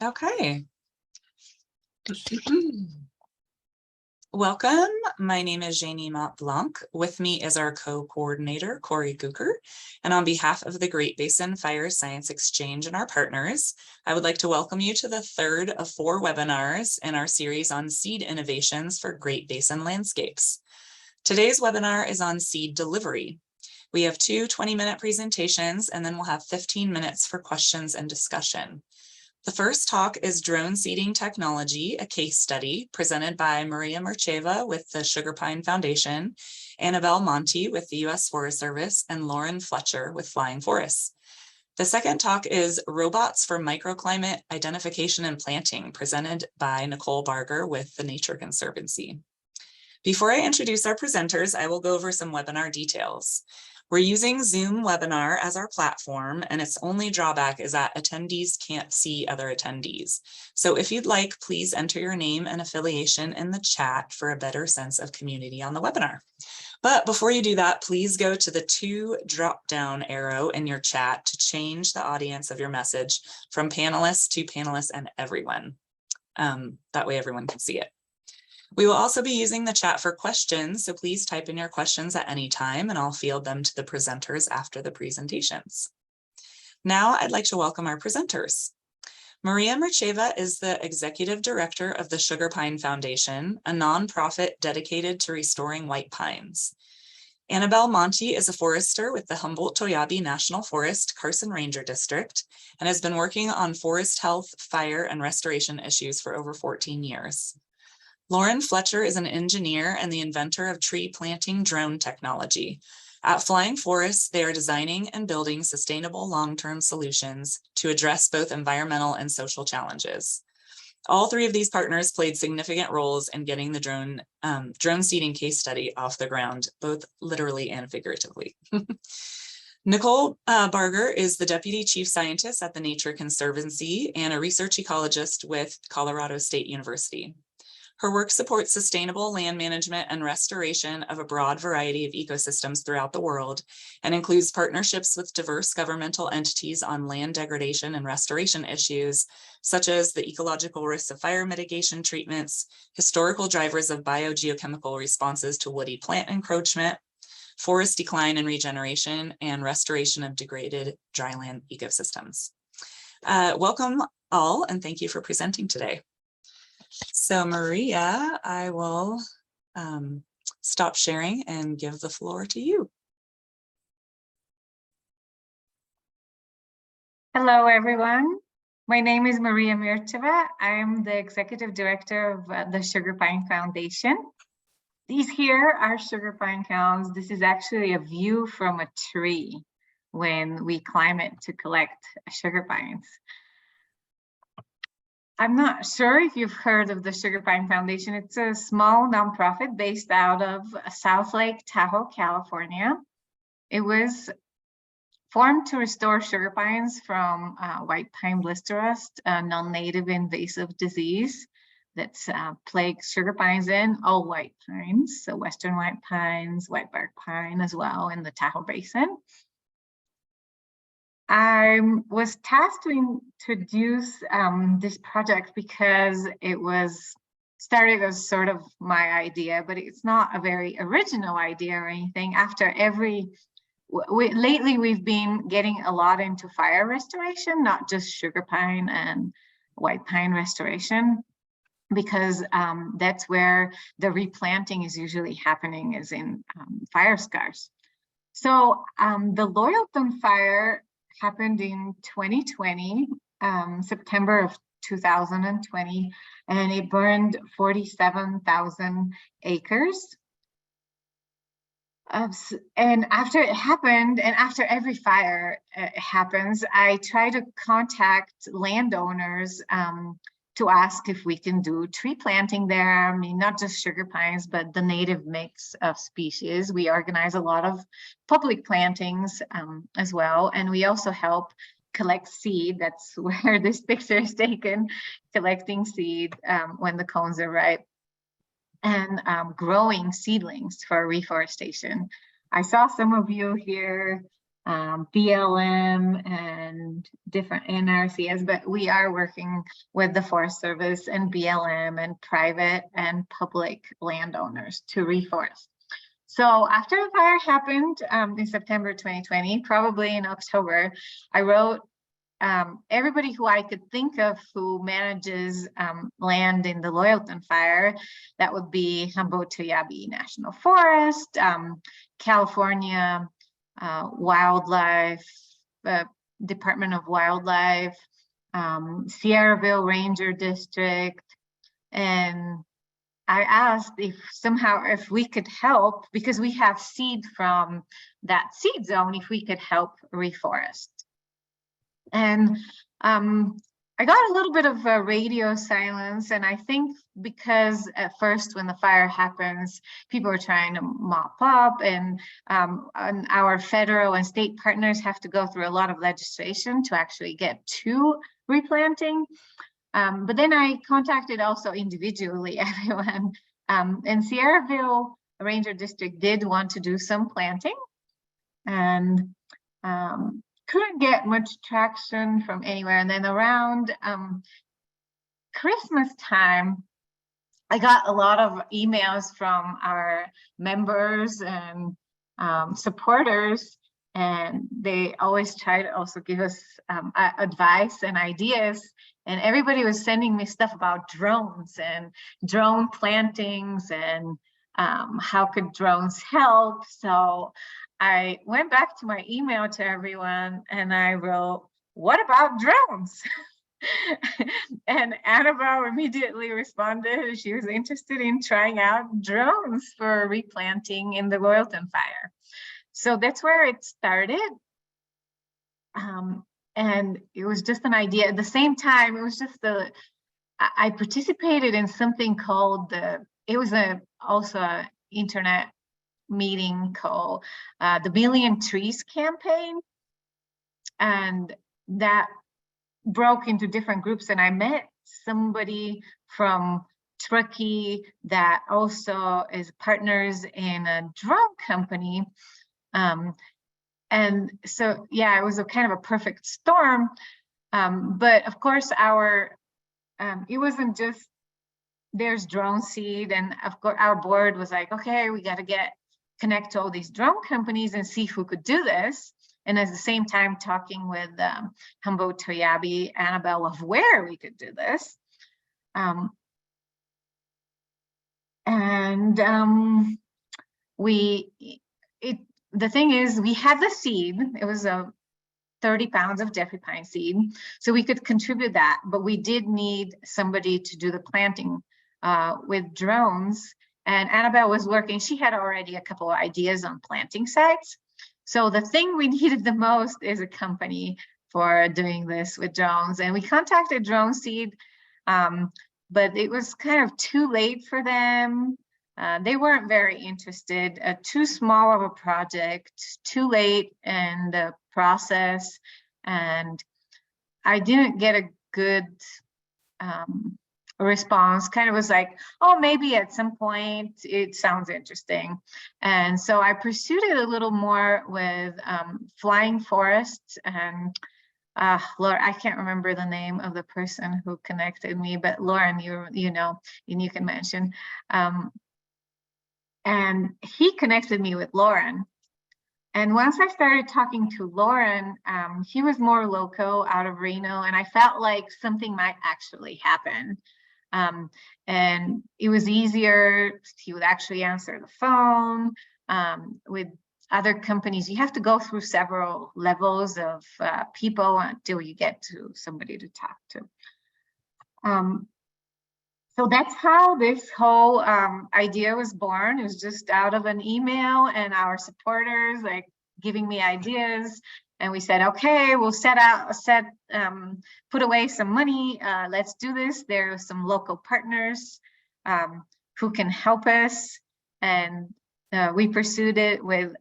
Okay. Welcome. My name is Janie Montblanc. With me is our co-coordinator, Corey Gooker. And on behalf of the Great Basin Fire Science Exchange and our partners, I would like to welcome you to the third of 4 webinars in our series on seed innovations for Great Basin landscapes. Today's webinar is on seed delivery. We have 2 20-minute presentations, and then we'll have 15 minutes for questions and discussion. The first talk is Drone Seeding Technology, a case study presented by Mircheva with the Sugar Pine Foundation, Annabelle Monti with the US Forest Service, and Lauren Fletcher with Flying Forests. The second talk is Robots for Microclimate Identification and Planting, presented by Nichole Barger with the Nature Conservancy. Before I introduce our presenters, I will go over some webinar details. We're using Zoom Webinar as our platform, and its only drawback is that attendees can't see other attendees. So if you'd like, please enter your name and affiliation in the chat for a better sense of community on the webinar. But before you do that, please go to the 2 drop-down arrow in your chat to change the audience of your message from panelists to panelists and everyone. That way everyone can see it. We will also be using the chat for questions, so please type in your questions at any time and I'll field them to the presenters after the presentations. Now I'd like to welcome our presenters. Mircheva is the Executive Director of the Sugar Pine Foundation, a nonprofit dedicated to restoring white pines. Annabelle Monti is a forester with the Humboldt-Toiyabe National Forest Carson Ranger District and has been working on forest health, fire, and restoration issues for over 14 years. Lauren Fletcher is an engineer and the inventor of tree planting drone technology. At Flying Forests, they are designing and building sustainable long-term solutions to address both environmental and social challenges. All 3 of these partners played significant roles in getting the drone seeding case study off the ground, both literally and figuratively. Nichole Barger is the Deputy Chief Scientist at the Nature Conservancy and a research ecologist with Colorado State University. Her work supports sustainable land management and restoration of a broad variety of ecosystems throughout the world and includes partnerships with diverse governmental entities on land degradation and restoration issues, such as the ecological risks of fire mitigation treatments, historical drivers of biogeochemical responses to woody plant encroachment, forest decline and regeneration, and restoration of degraded dryland ecosystems. Welcome all, and thank you for presenting today. So Maria, I will stop sharing and give the floor to you. Hello, everyone. My name is Mircheva. I am the Executive Director of the Sugar Pine Foundation. These here are sugar pine cones. This is actually a view from a tree when we climb it to collect sugar pines. I'm not sure if you've heard of the Sugar Pine Foundation. It's a small nonprofit based out of South Lake Tahoe, California. It was formed to restore sugar pines from white pine blister rust, a non-native invasive disease that's plagues sugar pines in all white pines, so western white pines, white bark pine as well in the Tahoe Basin. I was tasked to introduce this project because it was started as sort of my idea, but it's not a very original idea or anything. Lately we've been getting a lot into fire restoration, not just sugar pine and white pine restoration, because that's where the replanting is usually happening, is in fire scars. So the Loyalton fire happened in 2020, September of 2020, and it burned 47,000 acres. And after it happened, and after every fire happens, I try to contact landowners to ask if we can do tree planting there. I mean, not just sugar pines, but the native mix of species. We organize a lot of public plantings as well. And we also help collect seed. That's where this picture is taken, collecting seed when the cones are ripe, and growing seedlings for reforestation. I saw some of you here BLM and different NRCS, but we are working with the Forest Service and BLM and private and public landowners to reforest. So after the fire happened in September 2020, probably in October, I wrote everybody who I could think of who manages land in the Loyalton fire. That would be Humboldt-Toiyabe National Forest, California Wildlife, Department of Wildlife, Sierraville Ranger District, and I asked if somehow if we could help, because we have seed from that seed zone, if we could help reforest. And I got a little bit of a radio silence, and I think because at first when the fire happens, people are trying to mop up, and our federal and state partners have to go through a lot of legislation to actually get to replanting. But then I contacted also individually everyone, and Sierraville Ranger District did want to do some planting, and couldn't get much traction from anywhere. And then around Christmas time, I got a lot of emails from our members and supporters, and they always try to also give us advice and ideas. And everybody was sending me stuff about drones and drone plantings and how could drones help. So I went back to my email to everyone and I wrote, "What about drones?" And Annabelle immediately responded. She was interested in trying out drones for replanting in the Loyalton fire. So that's where it started. And it was just an idea. At the same time, it was just I participated in something called it was also an internet meeting called the Million Trees campaign. And that broke into different groups, and I met somebody from Truckee that also is partners in a drone company. And so, yeah, it was a kind of a perfect storm. But of course, it wasn't just there's drone seed, and of course our board was like, okay, we got to connect to all these drone companies and see who could do this. And at the same time, talking with Humboldt-Toiyabe, Annabelle, of where we could do this. The thing is, we had the seed. It was 30 pounds of Jeffrey pine seed, so we could contribute that, but we did need somebody to do the planting with drones. And Annabelle was working, she had already a couple of ideas on planting sites. So the thing we needed the most is a company for doing this with drones. And we contacted Drone Seed, but it was kind of too late for them. They weren't very interested, too small of a project, too late in the process. And I didn't get a good response. Kind of was like, oh, maybe at some point it sounds interesting. And so I pursued it a little more with Flying Forests, and Laura, I can't remember the name of the person who connected me, but Lauren, you know, and you can mention. And he connected me with Lauren. And once I started talking to Lauren, he was more local, out of Reno, and I felt like something might actually happen. And it was easier. He would actually answer the phone. With other companies, you have to go through several levels of people until you get to somebody to talk to. So that's how this whole idea was born. It was just out of an email and our supporters like giving me ideas. And we said, okay, we'll put away some money. Let's do this. There are some local partners who can help us. And we pursued it with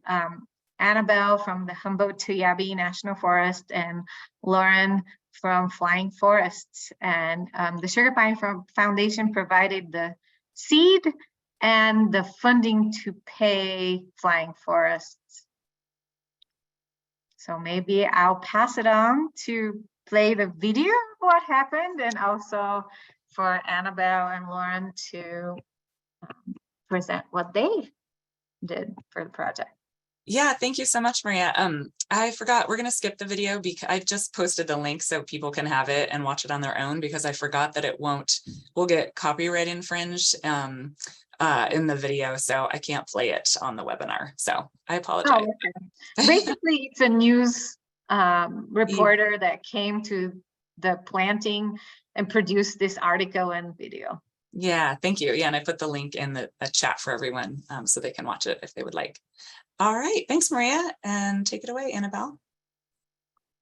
Annabelle from the Humboldt-Toiyabe National Forest and Lauren from Flying Forests. And the Sugar Pine Foundation provided the seed and the funding to pay Flying Forests. So maybe I'll pass it on to play the video of what happened, and also for Annabelle and Lauren to present what they did for the project. Yeah, thank you so much, Maria. I forgot, we're going to skip the video because I just posted the link so people can have it and watch it on their own, because I forgot that we'll get copyright infringed in the video, so I can't play it on the webinar. So I apologize. Oh, okay. Basically, it's a news reporter that came to the planting and produced this article and video. Yeah, thank you. Yeah, and I put the link in the chat for everyone so they can watch it if they would like. All right, thanks, Maria, and take it away, Annabelle.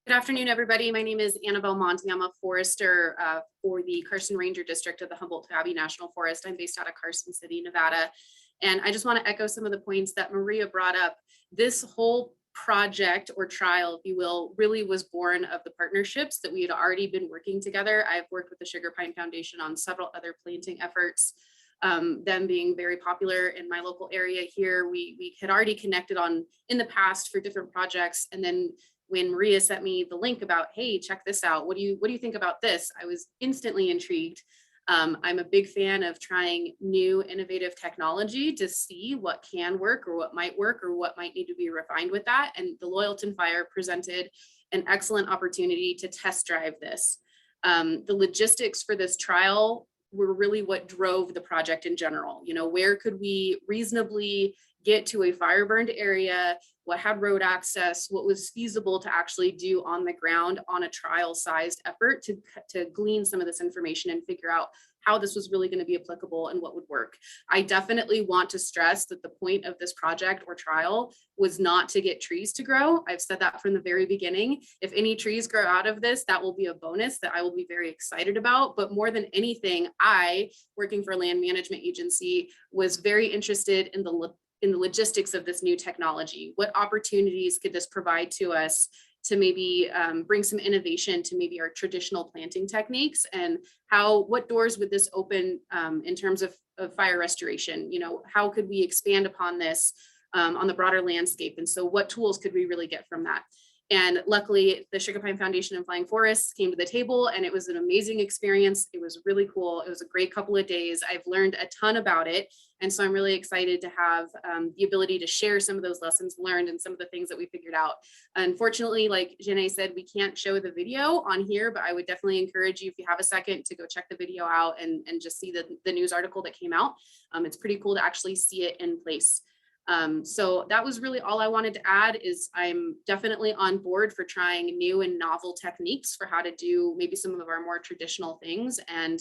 Good afternoon, everybody. My name is Annabelle Monti. I'm a forester for the Carson Ranger District of the Humboldt-Toiyabe National Forest. I'm based out of Carson City, Nevada. And I just want to echo some of the points that Maria brought up. This whole project or trial, if you will, really was born of the partnerships that we had already been working together. I've worked with the Sugar Pine Foundation on several other planting efforts. Them being very popular in my local area here. We had already connected on in the past for different projects. And then when Maria sent me the link about, hey, check this out. What do you think about this? I was instantly intrigued. I'm a big fan of trying new innovative technology to see what can work or what might work or what might need to be refined with that. And the Loyalton Fire presented an excellent opportunity to test drive this. The logistics for this trial were really what drove the project in general. You know, where could we reasonably get to a fire burned area, what had road access, what was feasible to actually do on the ground on a trial sized effort to glean some of this information and figure out how this was really going to be applicable and what would work. I definitely want to stress that the point of this project or trial was not to get trees to grow. I've said that from the very beginning. If any trees grow out of this, that will be a bonus that I will be very excited about. But more than anything, I, working for a land management agency, was very interested in the logistics of this new technology. What opportunities could this provide to us to maybe bring some innovation to maybe our traditional planting techniques, and what doors would this open in terms of fire restoration? You know, how could we expand upon this on the broader landscape? And so what tools could we really get from that? And luckily, the Sugar Pine Foundation and Flying Forests came to the table, and it was an amazing experience. It was really cool. It was a great couple of days. I've learned a ton about it. And so I'm really excited to have the ability to share some of those lessons learned and some of the things that we figured out. Unfortunately, like Janae said, we can't show the video on here, but I would definitely encourage you, if you have a second, to go check the video out and just see the news article that came out. It's pretty cool to actually see it in place. So that was really all I wanted to add. Is I'm definitely on board for trying new and novel techniques for how to do maybe some of our more traditional things. And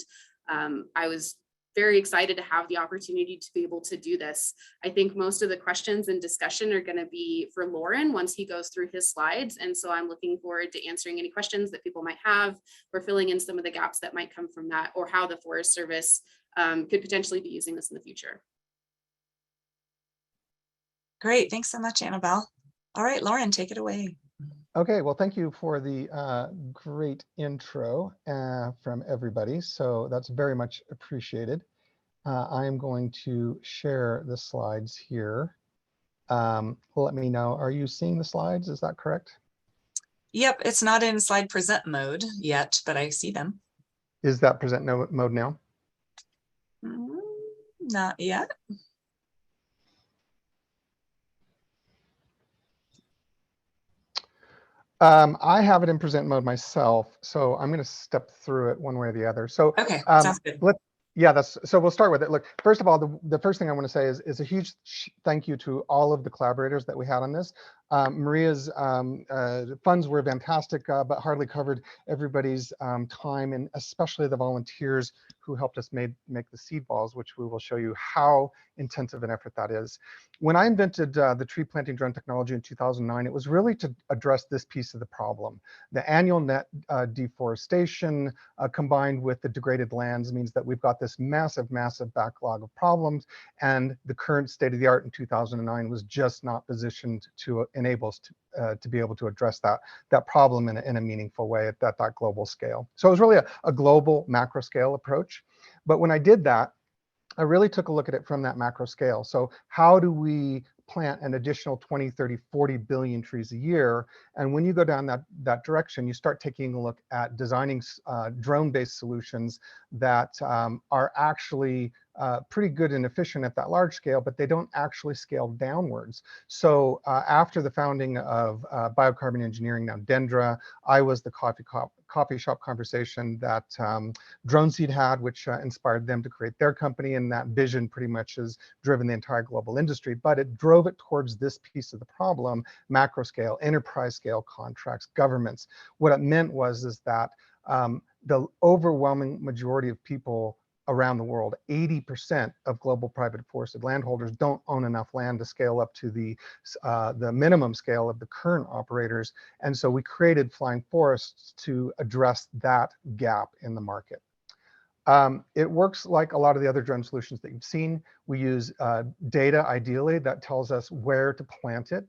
I was very excited to have the opportunity to be able to do this. I think most of the questions and discussion are going to be for Lauren once he goes through his slides. And so I'm looking forward to answering any questions that people might have, or filling in some of the gaps that might come from that, or how the Forest Service could potentially be using this in the future. Great, thanks so much, Annabelle. All right, Lauren, take it away. Okay, well, thank you for the great intro from everybody. So that's very much appreciated. I'm going to share the slides here. Let me know, are you seeing the slides? Is that correct? Yep, it's not in slide present mode yet, but I see them. Is that present mode now? Not yet. I have it in present mode myself, so I'm going to step through it one way or the other. So Okay, sounds good. So we'll start with it. Look, first of all, the first thing I want to say is a huge thank you to all of the collaborators that we had on this. Maria's funds were fantastic, but hardly covered everybody's time, and especially the volunteers who helped us make the seed balls, which we will show you how intensive an effort that is. When I invented the tree planting drone technology in 2009, it was really to address this piece of the problem. The annual net deforestation combined with the degraded lands means that we've got this massive backlog of problems, and the current state of the art in 2009 was just not positioned to enable us to be able to address that problem in a meaningful way at that global scale. So it was really a global macro scale approach. But when I did that, I really took a look at it from that macro scale. So how do we plant an additional 20, 30, 40 billion trees a year. And when you go down that direction, you start taking a look at designing drone-based solutions that are actually pretty good and efficient at that large scale, but they don't actually scale downwards. So after the founding of Biocarbon Engineering, now Dendra, I was the coffee shop conversation that Drone Seed had, which inspired them to create their company. And that vision pretty much has driven the entire global industry, but it drove it towards this piece of the problem: macro scale, enterprise scale contracts, governments. What it meant is that the overwhelming majority of people around the world, 80% of global private forested landholders, don't own enough land to scale up to the minimum scale of the current operators. And so we created Flying Forests to address that gap in the market. It works like a lot of the other drone solutions that you've seen. We use data, ideally, that tells us where to plant it.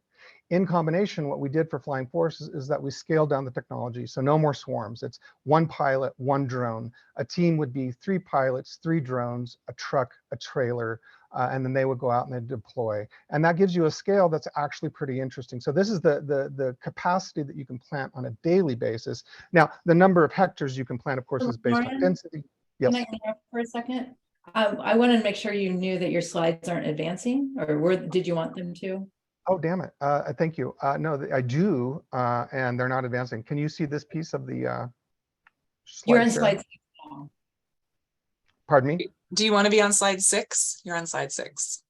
In combination, what we did for Flying Forests is that we scaled down the technology. So no more swarms. It's one pilot, one drone. A team would be 3 pilots, 3 drones, a truck, a trailer, and then they would go out and they deploy. And that gives you a scale that's actually pretty interesting. So this is the capacity that you can plant on a daily basis. Now, the number of hectares you can plant, of course, is based on density. Yes. Can I interrupt for a second? I wanted to make sure you knew that your slides aren't advancing, or did you want them to? Oh, damn it. Thank you. No, I do, and they're not advancing. Can you see this piece of the slide You're on share? slide 6 now. Pardon me? Do you want to be on slide 6? You're on slide 6.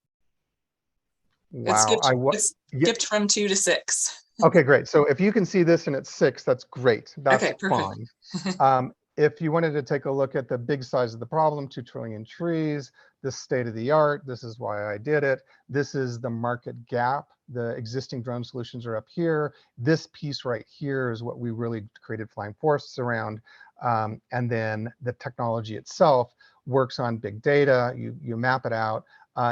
Wow. It's skipped from 2 to 6. Okay, great. So if you can see this and it's 6, that's great. That's Okay, perfect. fine. If you wanted to take a look at the big size of the problem, 2 trillion trees, this state of the art, this is why I did it. This is the market gap. The existing drone solutions are up here. This piece right here is what we really created Flying Forests around. And then the technology itself works on big data. You map it out.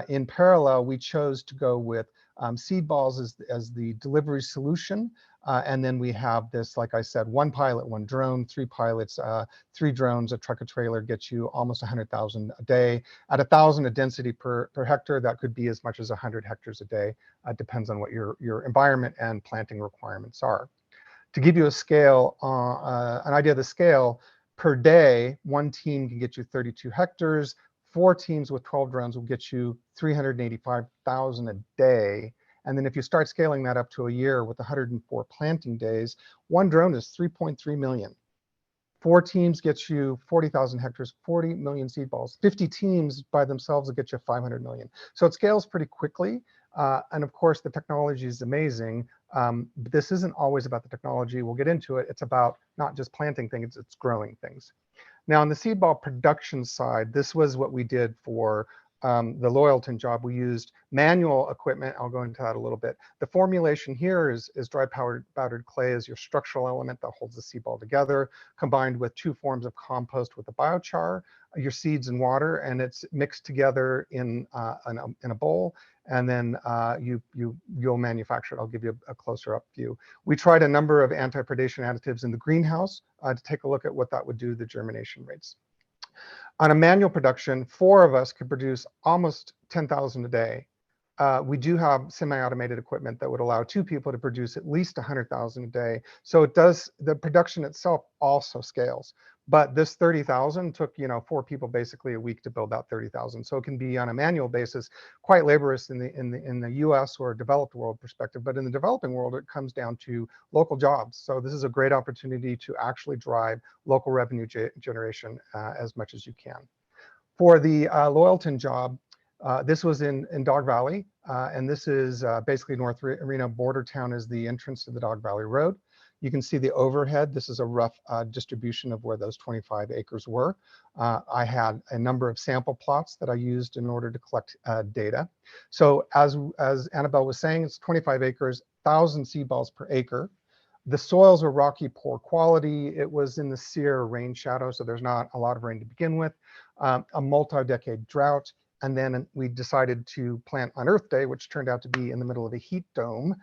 In parallel, we chose to go with seed balls as the delivery solution. And then we have this, like I said, 1 pilot, 1 drone, 3 pilots, 3 drones, a truck, a trailer gets you almost 100,000 a day. At 1,000 a density per hectare, that could be as much as 100 hectares a day. Depends on what your environment and planting requirements are. To give you a scale, an idea of the scale, per day, 1 team can get you 32 hectares. 4 teams with 12 drones will get you 385,000 a day. And then if you start scaling that up to a year with 104 planting days, 1 drone is 3.3 million. 4 teams get you 40,000 hectares, 40 million seed balls. 50 teams by themselves will get you 500 million. So it scales pretty quickly. And of course, the technology is amazing. But this isn't always about the technology. We'll get into it. It's about not just planting things, it's growing things. Now, on the seed ball production side, this was what we did for the Loyalton job. We used manual equipment. I'll go into that a little bit. The formulation here is dry powdered clay as your structural element that holds the seed ball together, combined with 2 forms of compost with the biochar, your seeds and water, and it's mixed together in a bowl. And then you'll manufacture it. I'll give you a closer up view. We tried a number of anti-predation additives in the greenhouse to take a look at what that would do to the germination rates. On a manual production, 4 of us could produce almost 10,000 a day. We do have semi-automated equipment that would allow 2 people to produce at least 100,000 a day. So the production itself also scales. But this 30,000 took 4 people basically a week to build that 30,000. So it can be on a manual basis quite laborious in the US or developed world perspective. But in the developing world, it comes down to local jobs. So this is a great opportunity to actually drive local revenue generation as much as you can. For the Loyalton job, this was in Dog Valley, and this is basically North Reno. Border town is the entrance to the Dog Valley Road. You can see the overhead. This is a rough distribution of where those 25 acres were. I had a number of sample plots that I used in order to collect data. So as Annabelle was saying, it's 25 acres, 1,000 seed balls per acre. The soils were rocky, poor quality. It was in the Sierra rain shadow, so there's not a lot of rain to begin with. A multi-decade drought. And then we decided to plant on Earth Day, which turned out to be in the middle of a heat dome.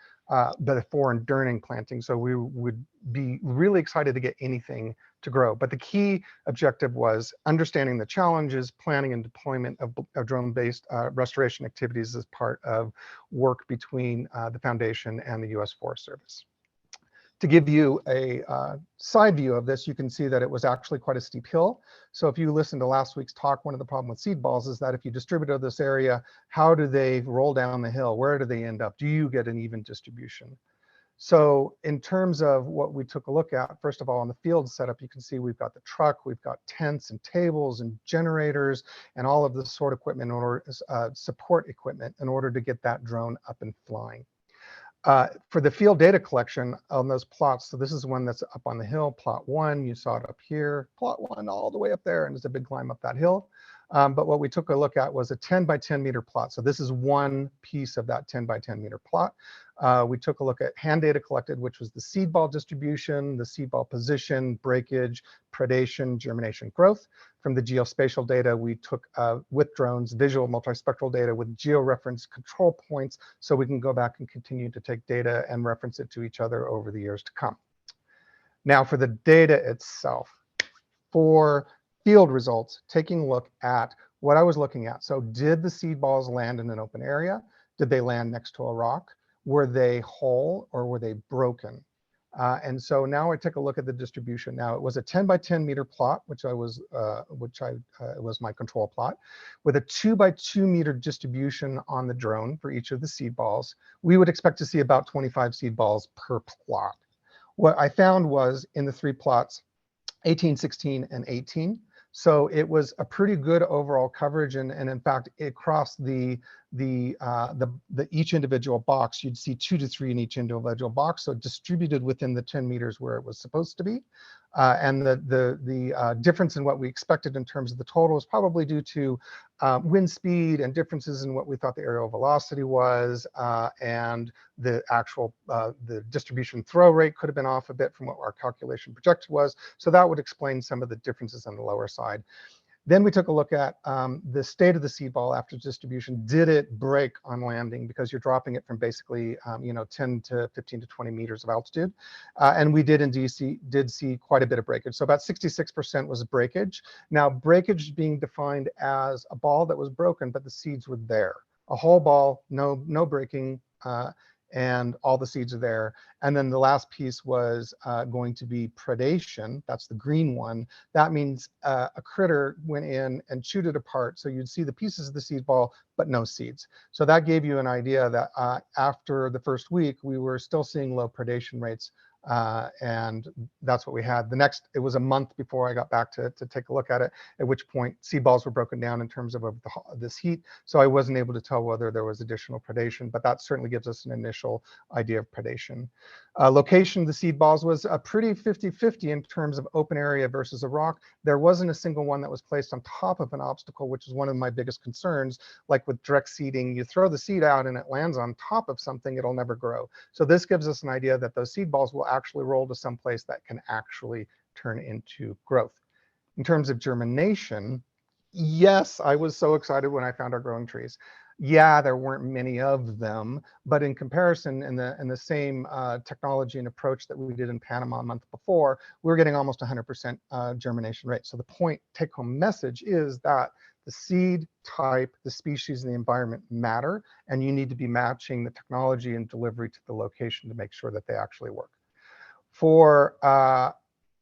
before and during planting. So we would be really excited to get anything to grow. But the key objective was understanding the challenges, planning and deployment of drone-based restoration activities as part of work between the Foundation and the U.S. Forest Service. To give you a side view of this, you can see that it was actually quite a steep hill. So if you listen to last week's talk, one of the problems with seed balls is that if you distribute over this area, how do they roll down the hill? Where do they end up? Do you get an even distribution? So in terms of what we took a look at, first of all, on the field setup, you can see we've got the truck, we've got tents and tables and generators and all of the sort of equipment in order, support equipment in order to get that drone up and flying. For the field data collection on those plots, so this is one that's up on the hill, plot 1, you saw it up here, plot 1 all the way up there, and it's a big climb up that hill. But what we took a look at was a 10 by 10 meter plot. So this is one piece of that 10 by 10 meter plot. We took a look at hand data collected, which was the seed ball distribution, the seed ball position, breakage, predation, germination, growth. From the geospatial data, we took with drones, visual multispectral data with georeference control points, so we can go back and continue to take data and reference it to each other over the years to come. Now for the data itself, for field results, taking a look at what I was looking at. So did the seed balls land in an open area? Did they land next to a rock? Were they whole or were they broken? And so now I take a look at the distribution. Now it was a 10 by 10 meter plot, which was my control plot, with a 2 by 2 meter distribution on the drone for each of the seed balls. We would expect to see about 25 seed balls per plot. What I found was in the 3 plots, 18, 16, and 18. So it was a pretty good overall coverage, and in fact, across the each individual box, you'd see 2 to 3 in each individual box, so distributed within the 10 meters where it was supposed to be. And the difference in what we expected in terms of the total is probably due to wind speed and differences in what we thought the aerial velocity was, and the actual the distribution throw rate could have been off a bit from what our calculation projected was. So that would explain some of the differences on the lower side. Then we took a look at the state of the seed ball after distribution. Did it break on landing? Because you're dropping it from basically 10 to 15 to 20 meters of altitude. And we did indeed see quite a bit of breakage. So about 66% was breakage. Now breakage being defined as a ball that was broken, but the seeds were there. A whole ball, no breaking, and all the seeds are there. And then the last piece was going to be predation. That's the green one. That means a critter went in and chewed it apart. So you'd see the pieces of the seed ball, but no seeds. So that gave you an idea that after the first week, we were still seeing low predation rates. And that's what we had. It was a month before I got back to take a look at it, at which point seed balls were broken down in terms of this heat. So I wasn't able to tell whether there was additional predation, but that certainly gives us an initial idea of predation. Location of the seed balls was a pretty 50-50 in terms of open area versus a rock. There wasn't a single one that was placed on top of an obstacle, which is one of my biggest concerns. Like with direct seeding, you throw the seed out and it lands on top of something, it'll never grow. So this gives us an idea that those seed balls will actually roll to some place that can actually turn into growth. In terms of germination, yes, I was so excited when I found our growing trees. Yeah, there weren't many of them, but in comparison, in the same technology and approach that we did in Panama a month before, we were getting almost 100% germination rate. So the take-home message is that the seed type, the species, and the environment matter, and you need to be matching the technology and delivery to the location to make sure that they actually work. For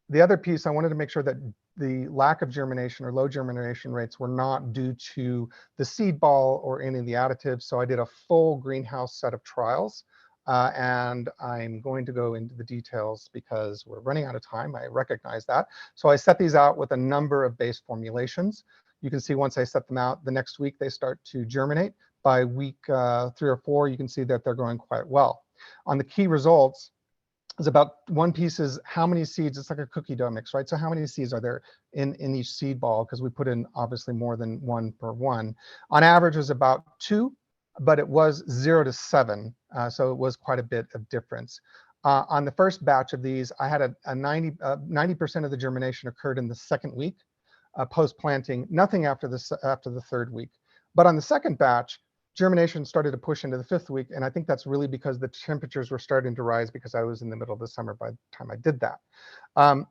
the other piece, I wanted to make sure that the lack of germination or low germination rates were not due to the seed ball or any of the additives. So I did a full greenhouse set of trials, and I'm going to go into the details because we're running out of time. I recognize that. So I set these out with a number of base formulations. You can see once I set them out, the next week they start to germinate. By week 3 or 4, you can see that they're growing quite well. On the key results, is about one piece is how many seeds. It's like a cookie dough mix, right? So how many seeds are there in each seed ball? Because we put in obviously more than 1 per one. On average, it was about 2, but it was 0 to 7. So it was quite a bit of difference. On the first batch of these, I had a 90% of the germination occurred in the second week, post planting. Nothing after the third week. But on the second batch, germination started to push into the 5th week. And I think that's really because the temperatures were starting to rise because I was in the middle of the summer by the time I did that.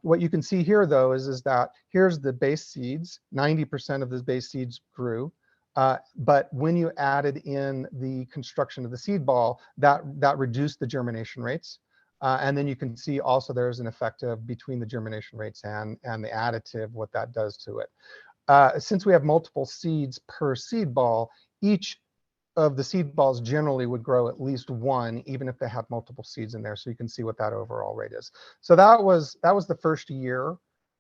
What you can see here, though, is that here's the base seeds. 90% of the base seeds grew. But when you added in the construction of the seed ball, that reduced the germination rates. And then you can see also there's an effect of between the germination rates and the additive, what that does to it. Since we have multiple seeds per seed ball, each of the seed balls generally would grow at least one, even if they had multiple seeds in there. So you can see what that overall rate is. So that was the first year.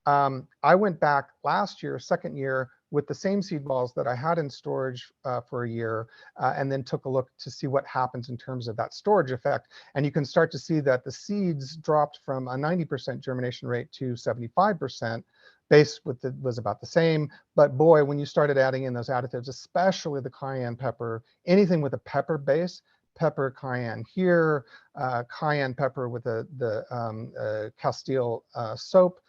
I went back last year, second year, with the same seed balls that I had in storage for a year, and then took a look to see what happens in terms of that storage effect. And you can start to see that the seeds dropped from a 90% germination rate to 75%. Base was about the same, but boy, when you started adding in those additives, especially the cayenne pepper, anything with a pepper base, pepper cayenne here, cayenne pepper with the Castile soap,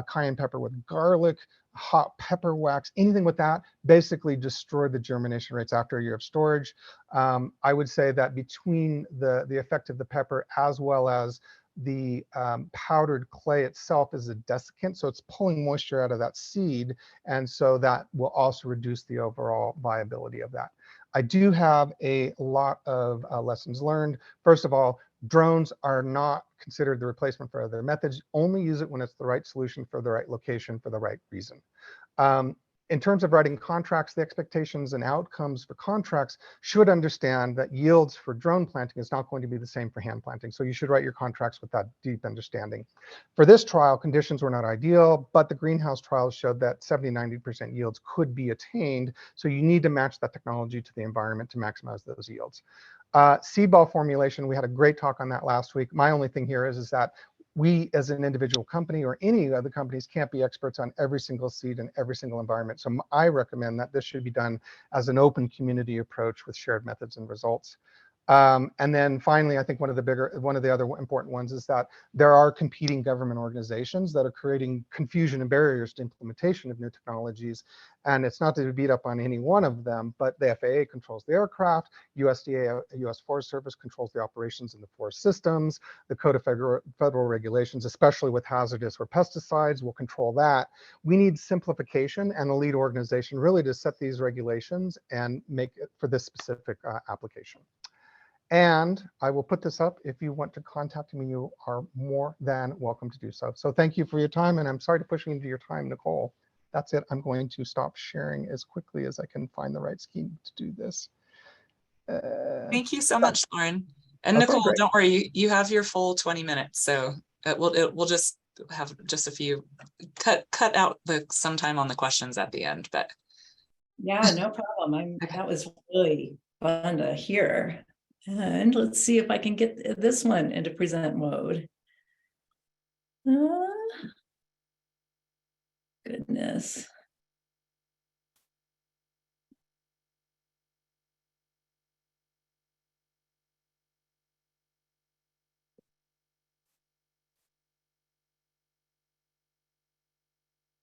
cayenne pepper with garlic, hot pepper wax, anything with that basically destroyed the germination rates after a year of storage. I would say that between the effect of the pepper as well as the powdered clay itself is a desiccant, so it's pulling moisture out of that seed, and so that will also reduce the overall viability of that. I do have a lot of lessons learned. First of all, drones are not considered the replacement for other methods. Only use it when it's the right solution for the right location for the right reason. In terms of writing contracts, the expectations and outcomes for contracts should understand that yields for drone planting is not going to be the same for hand planting. So you should write your contracts with that deep understanding. For this trial, conditions were not ideal, but the greenhouse trials showed that 70–90% yields could be attained. So you need to match that technology to the environment to maximize those yields. Seed ball formulation, we had a great talk on that last week. My only thing here is that we as an individual company or any other companies can't be experts on every single seed and every single environment. So I recommend that this should be done as an open community approach with shared methods and results. And then finally, I think one of the other important ones is that there are competing government organizations that are creating confusion and barriers to implementation of new technologies. And it's not to beat up on any one of them, but the FAA controls the aircraft, USDA, US Forest Service controls the operations in the forest systems, the Code of Federal Regulations, especially with hazardous or pesticides, will control that. We need simplification and a lead organization really to set these regulations and make it for this specific application. And I will put this up. If you want to contact me, you are more than welcome to do so. So thank you for your time, and I'm sorry to push you into your time, Nichole. That's it. I'm going to stop sharing as quickly as I can find the right scheme to do this. Thank you so much, Lauren. And Okay, Nichole, great. don't worry, you have your full 20 minutes. So we'll just have just a few, cut out some time on the questions at the end, but. Yeah, no problem. That was really fun to hear. And let's see if I can get this one into present mode. Goodness.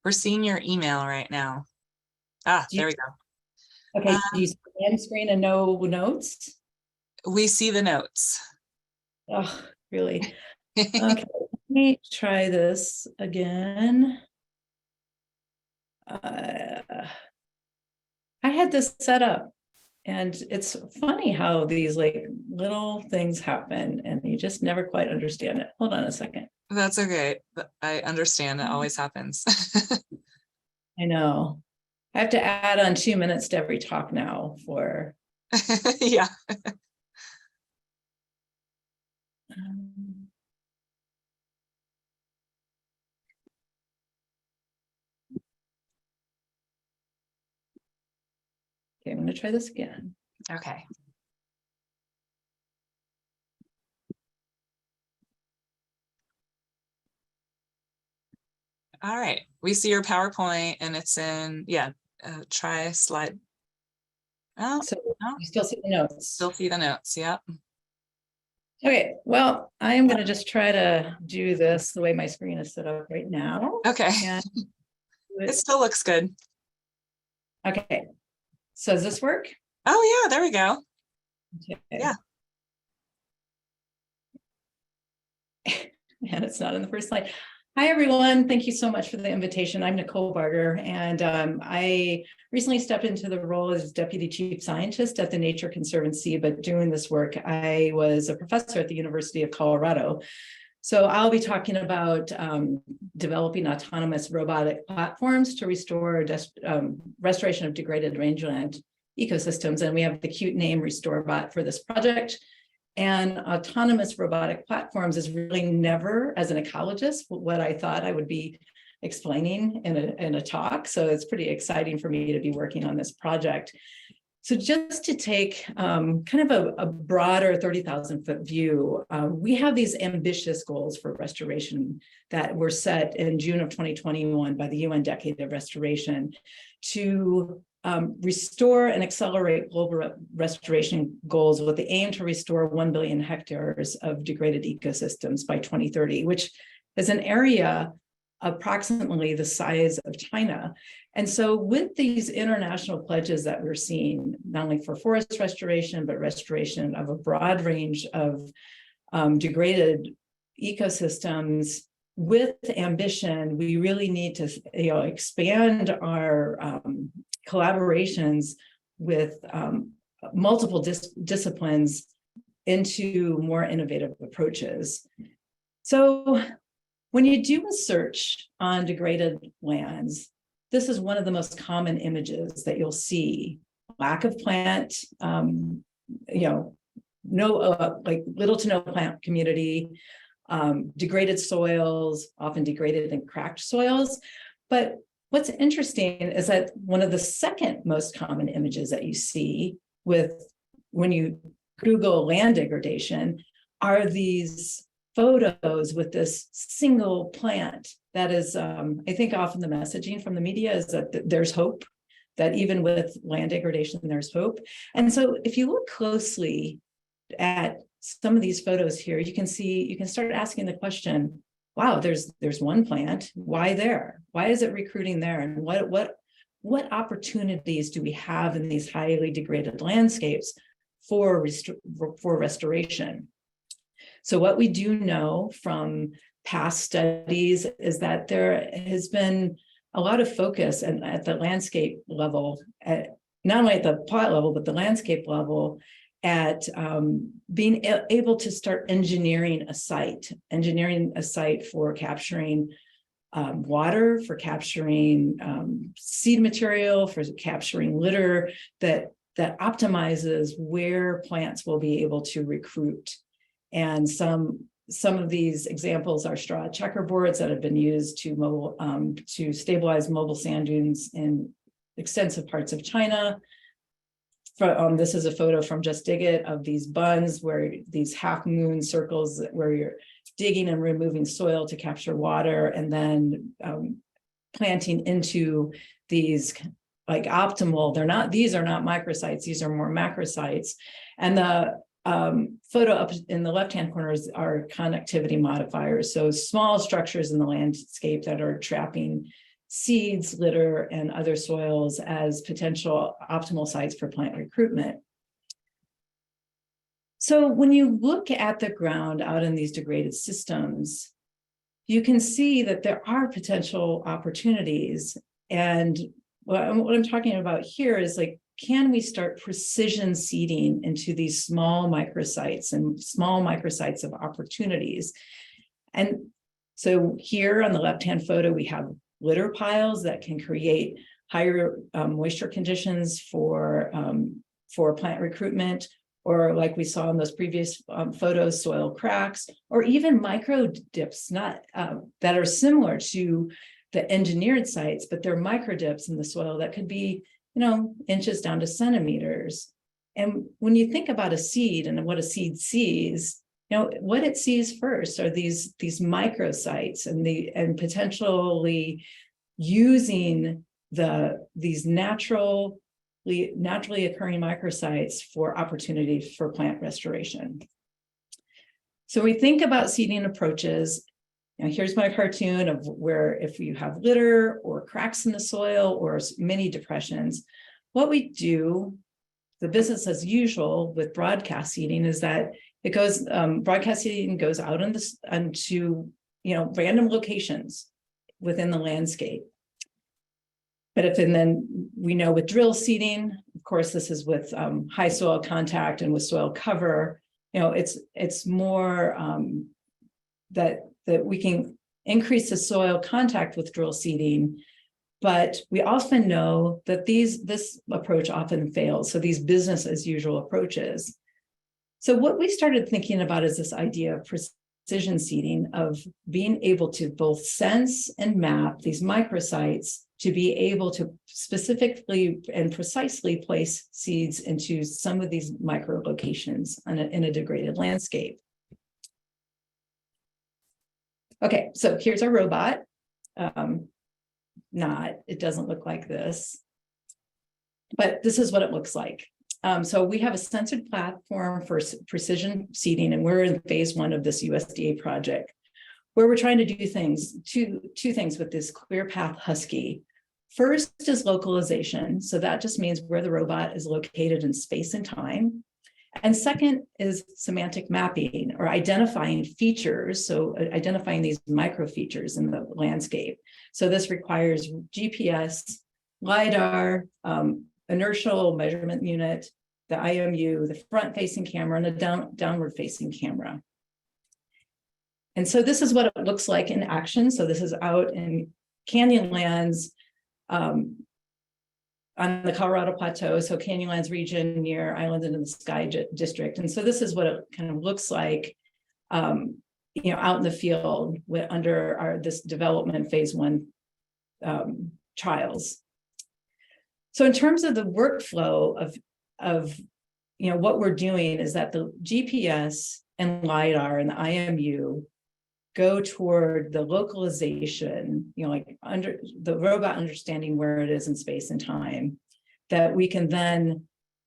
We're seeing your email right now. There we go. Okay, do you see the end screen and no notes? We see the notes. Oh, really? Okay, let me try this again. I had this set up, and it's funny how these like little things happen and you just never quite understand it. Hold on a second. That's okay. I understand. It always happens. I know. I have to add on 2 minutes to every talk now for. Yeah. Okay, I'm going to try this again. Okay. All right. We see your PowerPoint and it's in, try slide. Oh, So no. you still see the notes. Still see the notes. Yep. Okay, well, I am going to just try to do this the way my screen is set up right now. Okay. And it still looks good. Okay. So does this work? Oh, yeah, there we go. Okay. Yeah. And it's not in the first slide. Hi, everyone. Thank you so much for the invitation. I'm Nichole Barger, and I recently stepped into the role as Deputy Chief Scientist at the Nature Conservancy, but doing this work, I was a professor at the University of Colorado. So I'll be talking about developing autonomous robotic platforms to restore restoration of degraded rangeland ecosystems. And we have the cute name RestoreBot for this project. And autonomous robotic platforms is really never, as an ecologist, what I thought I would be explaining in a talk. So it's pretty exciting for me to be working on this project. So just to take kind of a broader 30,000-foot view, we have these ambitious goals for restoration that were set in June of 2021 by the UN Decade of Restoration to restore and accelerate global restoration goals with the aim to restore 1 billion hectares of degraded ecosystems by 2030, which is an area approximately the size of China. And so with these international pledges that we're seeing, not only for forest restoration, but restoration of a broad range of degraded ecosystems, with ambition, we really need to expand our collaborations with multiple disciplines into more innovative approaches. So when you do a search on degraded lands, this is one of the most common images that you'll see. Lack of plant, no, like little to no plant community, degraded soils, often degraded and cracked soils. But what's interesting is that one of the second most common images that you see when you Google land degradation are these photos with this single plant that is, I think often the messaging from the media is that there's hope, that even with land degradation, there's hope. And so if you look closely at some of these photos here, you can start asking the question, wow, there's one plant, why there? Why is it recruiting there? And what opportunities do we have in these highly degraded landscapes for restoration? So what we do know from past studies is that there has been a lot of focus at the landscape level, not only at the plot level, but the landscape level, at being able to start engineering a site for capturing water, for capturing seed material, for capturing litter that optimizes where plants will be able to recruit. And some of these examples are straw checkerboards that have been used to stabilize mobile sand dunes in extensive parts of China. This is a photo from Just Dig It of these buns, where these half moon circles where you're digging and removing soil to capture water, and then planting into these like optimal. These are not microsites, these are more macrosites. And the photo up in the left-hand corner are connectivity modifiers. So small structures in the landscape that are trapping seeds, litter, and other soils as potential optimal sites for plant recruitment. So when you look at the ground out in these degraded systems, you can see that there are potential opportunities. And what I'm talking about here is like, can we start precision seeding into these small microsites and small microsites of opportunities? And so here on the left-hand photo, we have litter piles that can create higher moisture conditions for plant recruitment, or like we saw in those previous photos, soil cracks, or even micro dips, that are similar to the engineered sites, but they're micro dips in the soil that could be, inches down to centimeters. And when you think about a seed and what a seed sees, what it sees first are these microsites and potentially using these naturally occurring microsites for opportunities for plant restoration. So we think about seeding approaches. Here's my cartoon of where if you have litter or cracks in the soil or many depressions, what we do, the business as usual with broadcast seeding is that it goes, broadcast seeding goes out on this onto, random locations within the landscape. But then we know with drill seeding, of course, this is with high soil contact and with soil cover, it's more that we can increase the soil contact with drill seeding. But we often know that this approach often fails. So these business as usual approaches. So what we started thinking about is this idea of precision seeding, of being able to both sense and map these microsites to be able to specifically and precisely place seeds into some of these micro locations in a degraded landscape. Okay, so here's our robot. It doesn't look like this, but this is what it looks like. So we have a censored platform for precision seeding, and we're in phase 1 of this USDA project, where we're trying to do two things with this ClearPath Husky. First is localization. So that just means where the robot is located in space and time. And second is semantic mapping, or identifying features. So identifying these micro features in the landscape. So this requires GPS, LiDAR, inertial measurement unit, the IMU, the front facing camera, and a downward facing camera. And so this is what it looks like in action. So this is out in Canyonlands, on the Colorado Plateau, so Canyonlands region near Island in the Sky district. And so this is what it kind of looks like, out in the field under this development phase 1 trials. So in terms of the workflow of what we're doing is that the GPS and LiDAR and the IMU go toward the localization, like under the robot understanding where it is in space and time, that we can then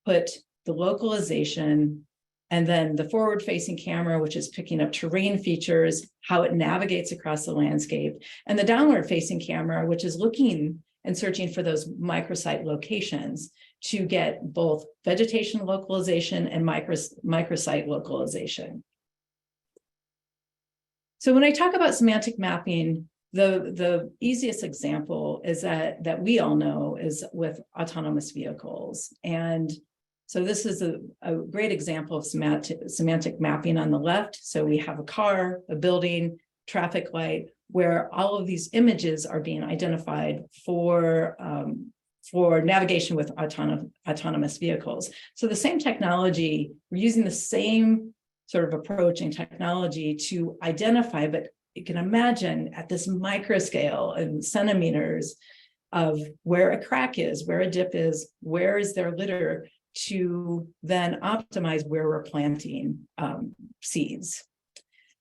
put the localization and then the forward facing camera, which is picking up terrain features, how it navigates across the landscape, and the downward facing camera, which is looking and searching for those microsite locations to get both vegetation localization and microsite localization. So when I talk about semantic mapping, the easiest example is that we all know is with autonomous vehicles. And so this is a great example of semantic mapping on the left. So we have a car, a building, traffic light, where all of these images are being identified for navigation with autonomous vehicles. So the same technology, we're using the same sort of approach and technology to identify, but you can imagine at this micro scale and centimeters of where a crack is, where a dip is, where is their litter, to then optimize where we're planting seeds.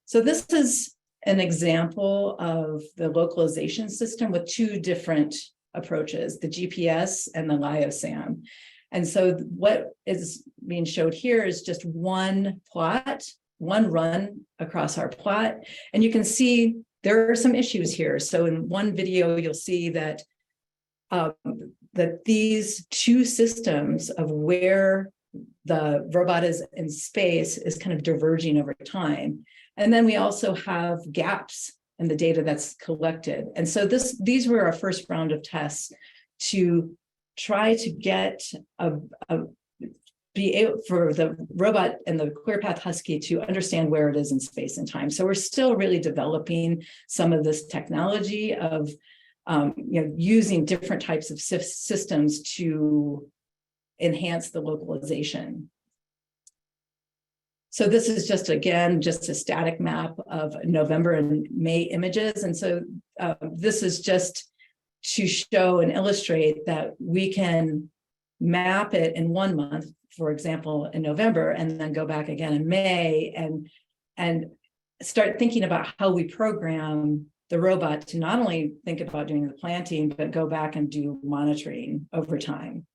So this is an example of the localization system with 2 different approaches, the GPS and the LIOSAM. And so what is being showed here is just one plot, one run across our plot. And you can see there are some issues here. So in one video, you'll see that these 2 systems of where the robot is in space is kind of diverging over time. And then we also have gaps in the data that's collected. And so these were our first round of tests to try to get be able for the robot and the ClearPath Husky to understand where it is in space and time. So we're still really developing some of this technology of using different types of systems to enhance the localization. So this is just a static map of November and May images. And so this is just to show and illustrate that we can map it in 1 month, for example, in November, and then go back again in May and start thinking about how we program the robot to not only think about doing the planting, but go back and do monitoring over time.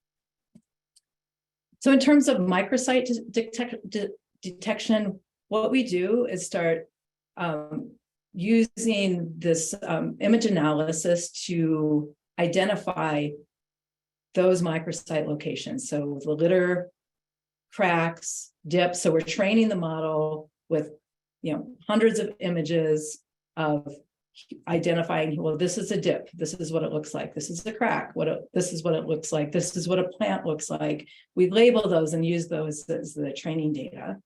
So in terms of microsite detection, what we do is start using this image analysis to identify those microsite locations. So the litter cracks, dips. So we're training the model with, hundreds of images of identifying, well, this is a dip, this is what it looks like, this is the crack, this is what it looks like, this is what a plant looks like. We label those and use those as the training data,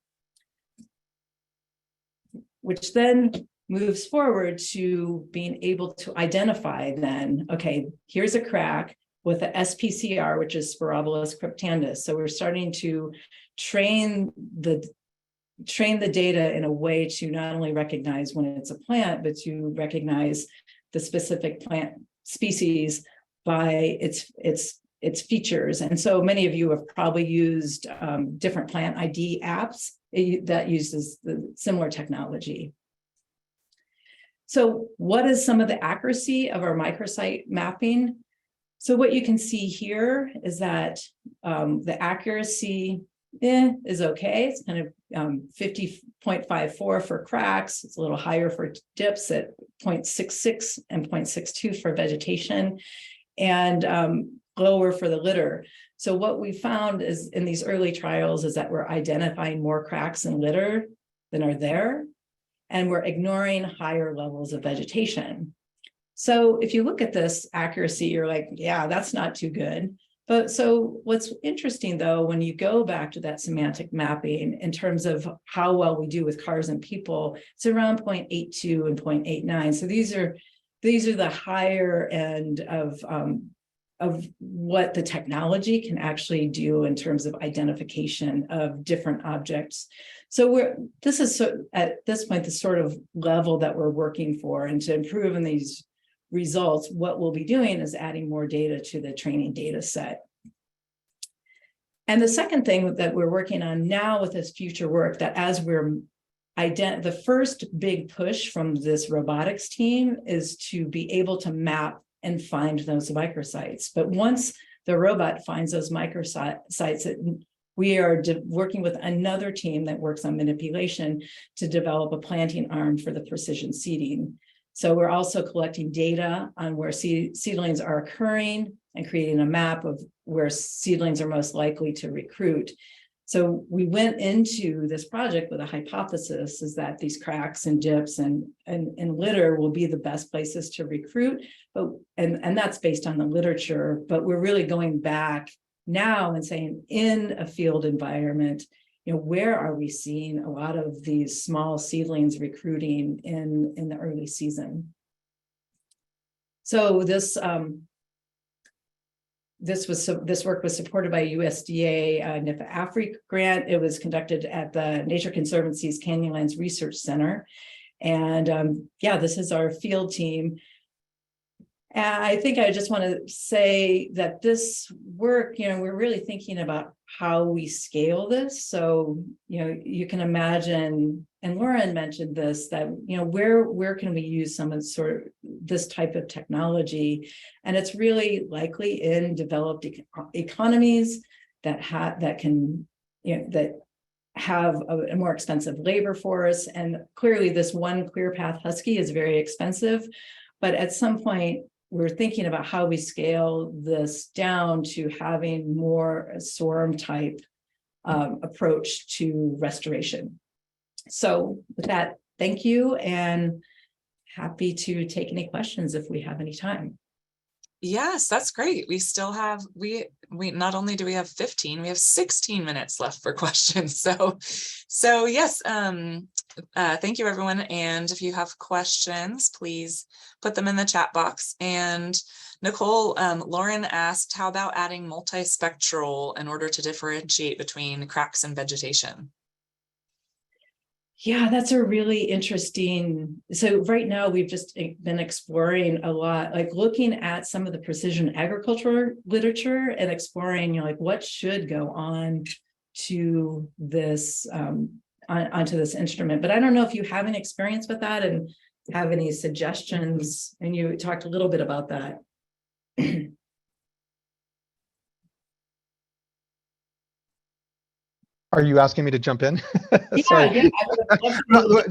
which then moves forward to being able to identify then, okay, here's a crack with the SPCR, which is Sporobolus cryptandus. So we're starting to train the data in a way to not only recognize when it's a plant, but to recognize the specific plant species by its features. And so many of you have probably used different plant ID apps that uses the similar technology. So what is some of the accuracy of our microsite mapping? So what you can see here is that the accuracy is okay. It's kind of 50.54 for cracks. It's a little higher for dips at 0.66 and 0.62 for vegetation, and lower for the litter. So what we found is in these early trials is that we're identifying more cracks in litter than are there, and we're ignoring higher levels of vegetation. So if you look at this accuracy, you're like, yeah, that's not too good. But so what's interesting though, when you go back to that semantic mapping in terms of how well we do with cars and people, it's around 0.82 and 0.89. So these are the higher end of what the technology can actually do in terms of identification of different objects. So this is at this point the sort of level that we're working for, and to improve in these results, what we'll be doing is adding more data to the training data set. And the second thing that we're working on now with this future work, that as we're the first big push from this robotics team is to be able to map and find those microsites. But once the robot finds those microsites, we are working with another team that works on manipulation to develop a planting arm for the precision seeding. So we're also collecting data on where seedlings are occurring and creating a map of where seedlings are most likely to recruit. So we went into this project with a hypothesis is that these cracks and dips and litter will be the best places to recruit, and that's based on the literature, but we're really going back now and saying in a field environment, where are we seeing a lot of these small seedlings recruiting in the early season? So this work was supported by USDA NIFA Africa grant. It was conducted at the Nature Conservancy's Canyonlands Research Center. And this is our field team. And I think I just want to say that this work, we're really thinking about how we scale this. So, you can imagine, and Lauren mentioned this, that, where can we use some of this type of technology? And it's really likely in developed economies that have a more expensive labor force. And clearly this one clear path husky is very expensive, but at some point, we're thinking about how we scale this down to having more a SORM type approach to restoration. So with that, thank you, and happy to take any questions if we have any time. Yes, that's great. We still have, we not only do we have 15, we have 16 minutes left for questions. So yes, thank you everyone. And if you have questions, please put them in the chat box. And Nichole, Lauren asked, how about adding multispectral in order to differentiate between cracks and vegetation? Yeah, that's a really interesting. So right now we've just been exploring a lot, like looking at some of the precision agriculture literature and exploring, like what should go on to this, onto this instrument. But I don't know if you have any experience with that and have any suggestions. And you talked a little bit about that. Are you asking me to jump in? Yeah, Sorry. yeah, I would love to No, know.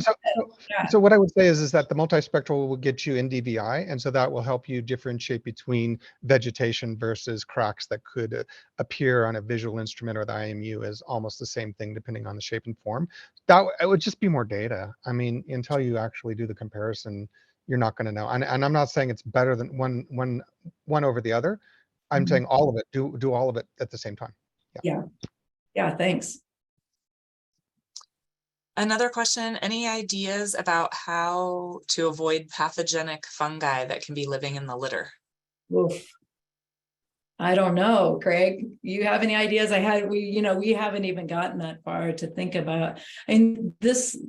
Yeah. so what I would say is that the multispectral will get you in DVI, and so that will help you differentiate between vegetation versus cracks that could appear on a visual instrument, or the IMU is almost the same thing depending on the shape and form. That it would just be more data. I mean, until you actually do the comparison, you're not going to know. And I'm not saying it's better than one over the other. I'm saying all of it. Do all of it at the same time. Yeah. Yeah, thanks. Another question, any ideas about how to avoid pathogenic fungi that can be living in the litter? Oof. I don't know, Craig. You have any ideas? We haven't even gotten that far to think about. And this,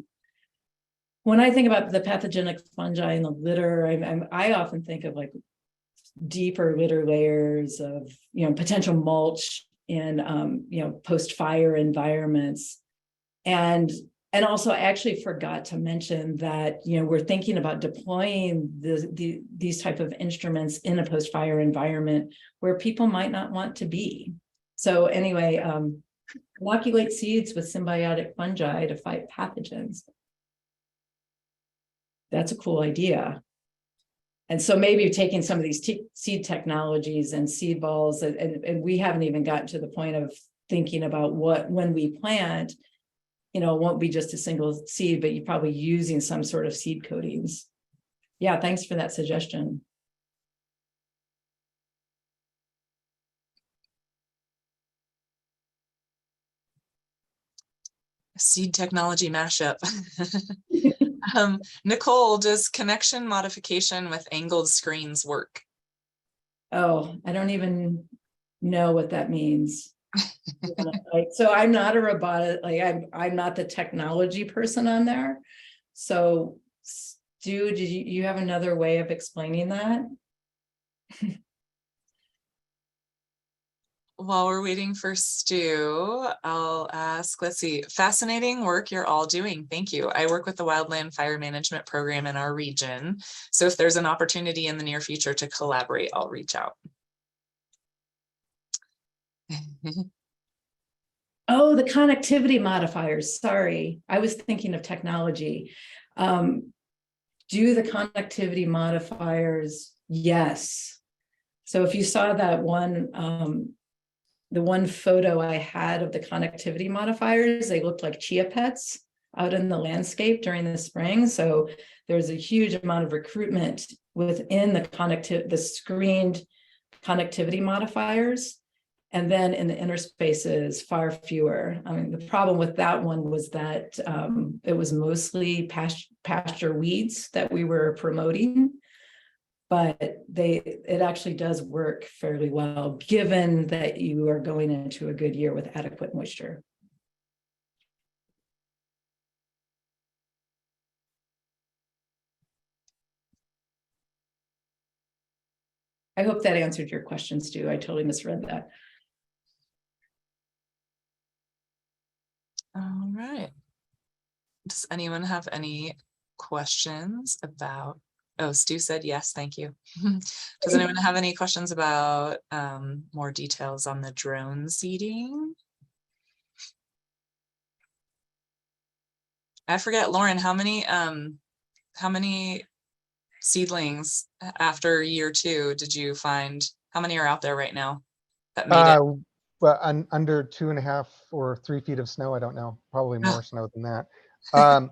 when I think about the pathogenic fungi in the litter, I often think of like deeper litter layers of, potential mulch in, post-fire environments. And also, I actually forgot to mention that, we're thinking about deploying these type of instruments in a post-fire environment where people might not want to be. So anyway, inoculate seeds with symbiotic fungi to fight pathogens. That's a cool idea. And so maybe taking some of these seed technologies and seed balls, and we haven't even gotten to the point of thinking about when we plant, it won't be just a single seed, but you're probably using some sort of seed coatings. Yeah, thanks for that suggestion. Seed technology mashup. Nichole, does connection modification with angled screens work? Oh, I don't even know what that means. So I'm not a robotic, I'm not the technology person on there. So Stu, did you have another way of explaining that? While we're waiting for Stu, I'll ask, let's see, fascinating work you're all doing. Thank you. I work with the Wildland Fire Management Program in our region. So if there's an opportunity in the near future to collaborate, I'll reach out. Oh, the connectivity modifiers. Sorry, I was thinking of technology. Do the connectivity modifiers? Yes. So if you saw that one, the one photo I had of the connectivity modifiers, they looked like chia pets out in the landscape during the spring. So there's a huge amount of recruitment within the screened connectivity modifiers. And then in the interspaces, far fewer. I mean, the problem with that one was that it was mostly pasture weeds that we were promoting, but it actually does work fairly well, given that you are going into a good year with adequate moisture. I hope that answered your question, Stu. I totally misread that. All right. Does anyone have any questions about, oh, Stu said yes, thank you. Does anyone have any questions about more details on the drone seeding? I forget, Lauren, how many seedlings after year 2 did you find? How many are out there right now that made it? Well, under 2.5 or 3 feet of snow, I don't know, probably more snow than that.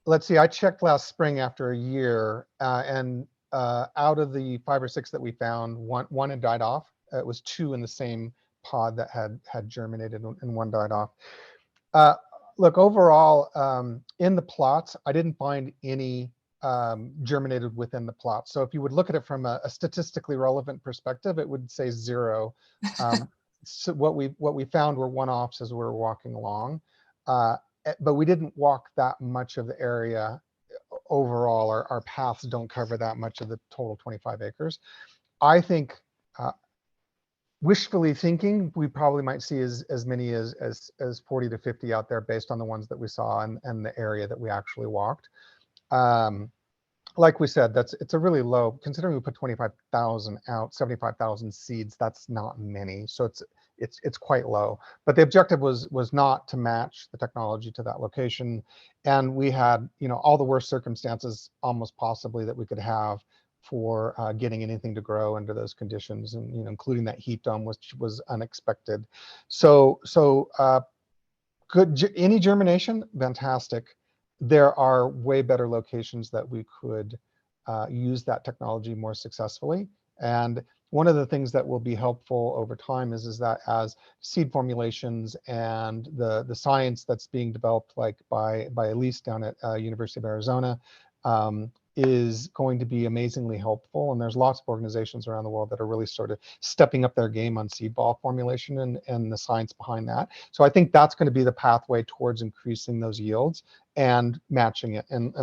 Let's see, I checked last spring after a year, and out of the 5 or 6 that we found, one had died off. It was 2 in the same pod that had germinated, and one died off. Look, overall, in the plots, I didn't find any germinated within the plot. So if you would look at it from a statistically relevant perspective, it would say 0. So what we found were one-offs as we were walking along, but we didn't walk that much of the area overall. Our paths don't cover that much of the total 25 acres. I think, wishfully thinking, we probably might see as many as 40 to 50 out there based on the ones that we saw and the area that we actually walked. Like we said, it's a really low, considering we put 25,000 out, 75,000 seeds, that's not many. So it's quite low. But the objective was not to match the technology to that location. And we had, all the worst circumstances almost possibly that we could have for getting anything to grow under those conditions, and including that heat dome, which was unexpected. So good. Any germination, fantastic. There are way better locations that we could use that technology more successfully. And one of the things that will be helpful over time is that as seed formulations and the science that's being developed, like by Elise down at University of Arizona, is going to be amazingly helpful. And there's lots of organizations around the world that are really sort of stepping up their game on seed ball formulation and the science behind that. So I think that's going to be the pathway towards increasing those yields and matching it. And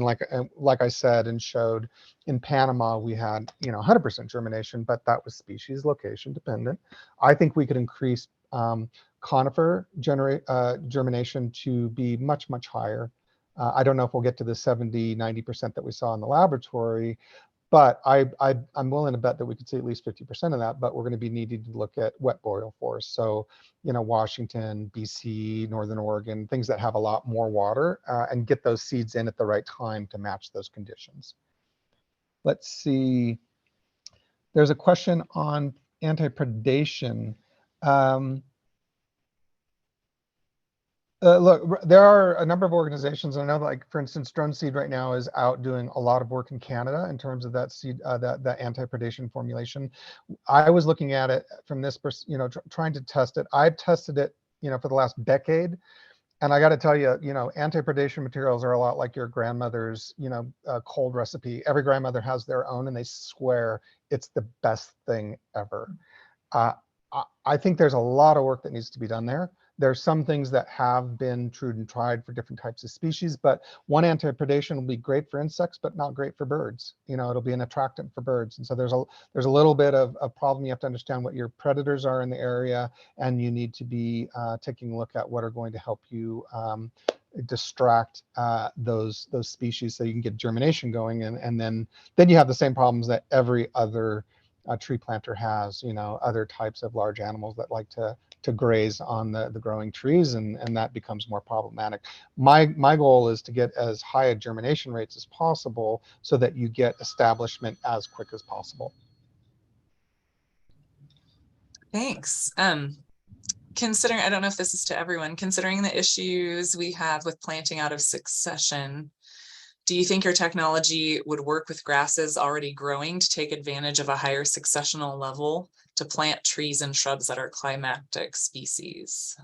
like I said and showed, in Panama, we had 100% germination, but that was species location dependent. I think we could increase conifer germination to be much, much higher. I don't know if we'll get to the 70, 90% that we saw in the laboratory, but I'm willing to bet that we could see at least 50% of that, but we're going to be needing to look at wet boreal forests. So, Washington, BC, Northern Oregon, things that have a lot more water, and get those seeds in at the right time to match those conditions. Let's see. There's a question on anti-predation. Look, there are a number of organizations. I know, like for instance, Drone Seed right now is out doing a lot of work in Canada in terms of that seed, that anti-predation formulation. I was looking at it from this, trying to test it. I've tested it, for the last decade, and I got to tell you, anti-predation materials are a lot like your grandmother's, cold recipe. Every grandmother has their own, and they swear it's the best thing ever. I think there's a lot of work that needs to be done there. There's some things that have been true and tried for different types of species, but one anti-predation will be great for insects, but not great for birds. It'll be an attractant for birds. And so there's a little bit of a problem. You have to understand what your predators are in the area, and you need to be taking a look at what are going to help you distract those species so you can get germination going. And then you have the same problems that every other tree planter has, other types of large animals that like to graze on the growing trees, and that becomes more problematic. My goal is to get as high a germination rates as possible so that you get establishment as quick as possible. Thanks. Considering, I don't know if this is to everyone, considering the issues we have with planting out of succession, do you think your technology would work with grasses already growing to take advantage of a higher successional level to plant trees and shrubs that are climatic species?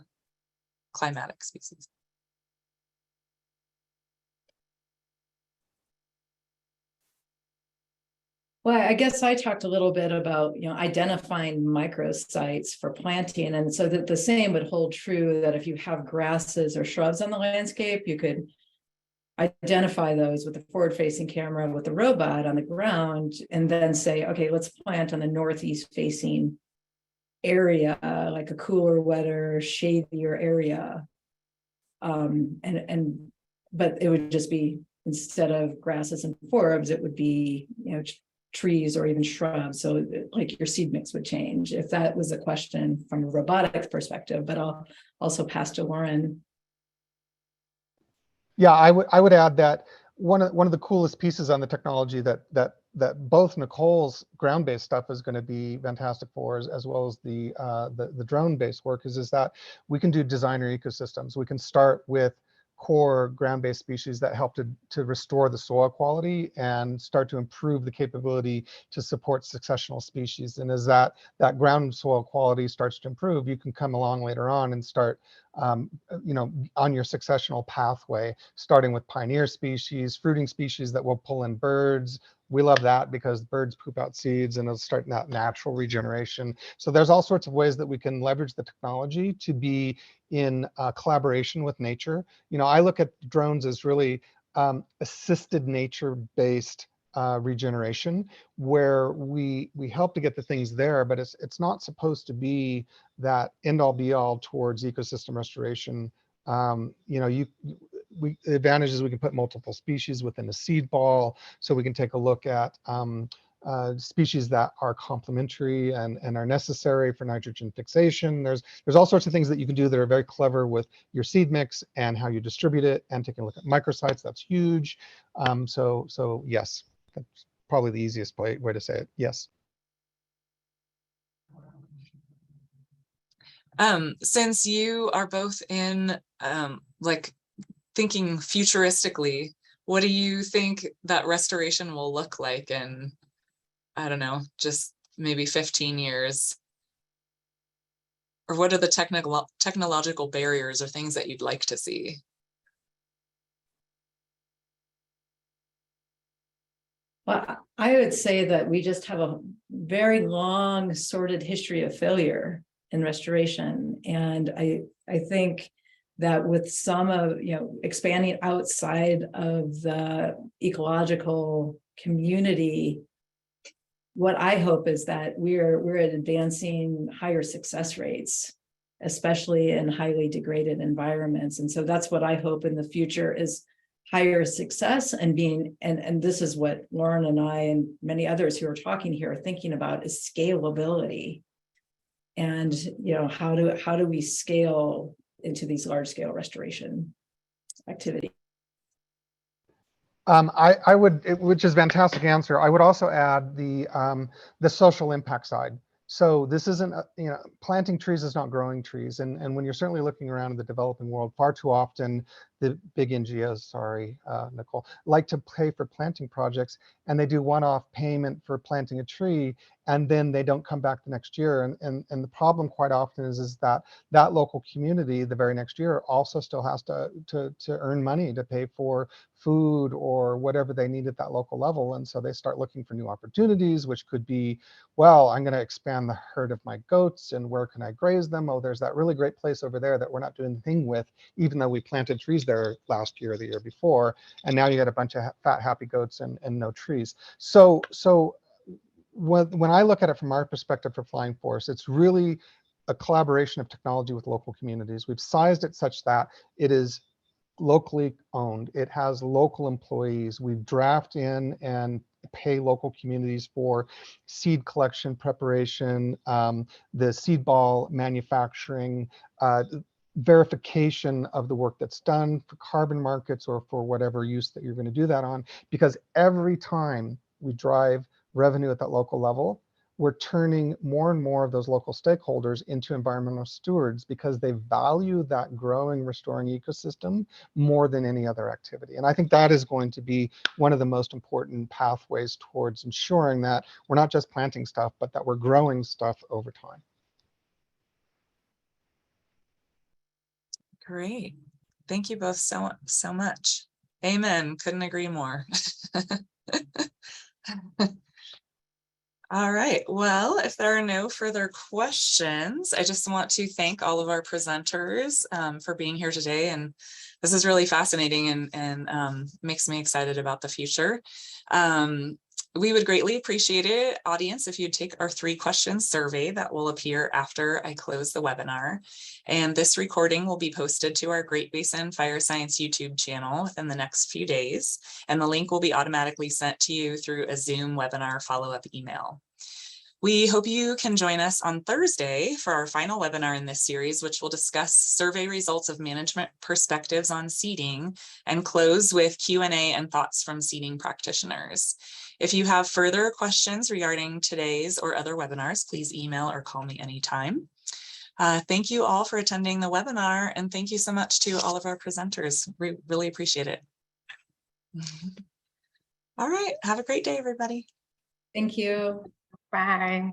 Well, I guess I talked a little bit about, identifying microsites for planting. And so that the same would hold true, that if you have grasses or shrubs on the landscape, you could identify those with the forward-facing camera with the robot on the ground, and then say, okay, let's plant on the northeast facing area, like a cooler, wetter, shadier area. But it would just be, instead of grasses and forbs, it would be, trees or even shrubs. So like your seed mix would change, if that was a question from a robotics perspective. But I'll also pass to Lauren. Yeah, I would add that one of the coolest pieces on the technology that both Nichole's ground-based stuff is going to be fantastic for, as well as the drone-based work, is that we can do designer ecosystems. We can start with core ground-based species that help to restore the soil quality and start to improve the capability to support successional species. And as that ground soil quality starts to improve, you can come along later on and start on your successional pathway, starting with pioneer species, fruiting species that will pull in birds. We love that because birds poop out seeds and it'll start that natural regeneration. So there's all sorts of ways that we can leverage the technology to be in collaboration with nature. I look at drones as really assisted nature-based regeneration, where we help to get the things there, but it's not supposed to be that end-all be-all towards ecosystem restoration. The advantage is we can put multiple species within a seed ball, so we can take a look at species that are complementary and are necessary for nitrogen fixation. There's all sorts of things that you can do that are very clever with your seed mix and how you distribute it, and taking a look at microsites. That's huge. So yes, that's probably the easiest way to say it. Yes. Since you are both in like thinking futuristically, what do you think that restoration will look like in, I don't know, just maybe 15 years? Or what are the technological barriers or things that you'd like to see? Well, I would say that we just have a very long sordid history of failure in restoration. And I think that with some of, expanding outside of the ecological community, what I hope is that we're advancing higher success rates, especially in highly degraded environments. And so that's what I hope in the future is higher success, and being, and this is what Lauren and I and many others who are talking here are thinking about, is scalability. And how do we scale into these large scale restoration activities? I would, which is a fantastic answer. I would also add the social impact side. So this isn't, planting trees is not growing trees. And when you're certainly looking around in the developing world, far too often the big NGOs, sorry, Nichole, like to pay for planting projects, and they do one-off payment for planting a tree, and then they don't come back the next year. And the problem quite often is that local community the very next year also still has to earn money to pay for food or whatever they need at that local level. And so they start looking for new opportunities, which could be, well, I'm going to expand the herd of my goats, and where can I graze them? Oh, there's that really great place over there that we're not doing anything with, even though we planted trees there last year or the year before. And now you got a bunch of fat, happy goats and no trees. So when I look at it from our perspective for Flying Forest, it's really a collaboration of technology with local communities. We've sized it such that it is locally owned. It has local employees. We draft in and pay local communities for seed collection, preparation, the seed ball manufacturing, verification of the work that's done for carbon markets or for whatever use that you're going to do that on. Because every time we drive revenue at that local level, we're turning more and more of those local stakeholders into environmental stewards, because they value that growing, restoring ecosystem more than any other activity. And I think that is going to be one of the most important pathways towards ensuring that we're not just planting stuff, but that we're growing stuff over time. Great. Thank you both so much. Amen. Couldn't agree more. All right. Well, if there are no further questions, I just want to thank all of our presenters for being here today. And this is really fascinating and makes me excited about the future. We would greatly appreciate it, audience, if you'd take our 3-question survey that will appear after I close the webinar. And this recording will be posted to our Great Basin Fire Science YouTube channel within the next few days. And the link will be automatically sent to you through a Zoom webinar follow-up email. We hope you can join us on Thursday for our final webinar in this series, which will discuss survey results of management perspectives on seeding and close with Q&A and thoughts from seeding practitioners. If you have further questions regarding today's or other webinars, please email or call me anytime. Thank you all for attending the webinar, and thank you so much to all of our presenters. We really appreciate it. All right, have a great day, everybody. Thank you. Bye.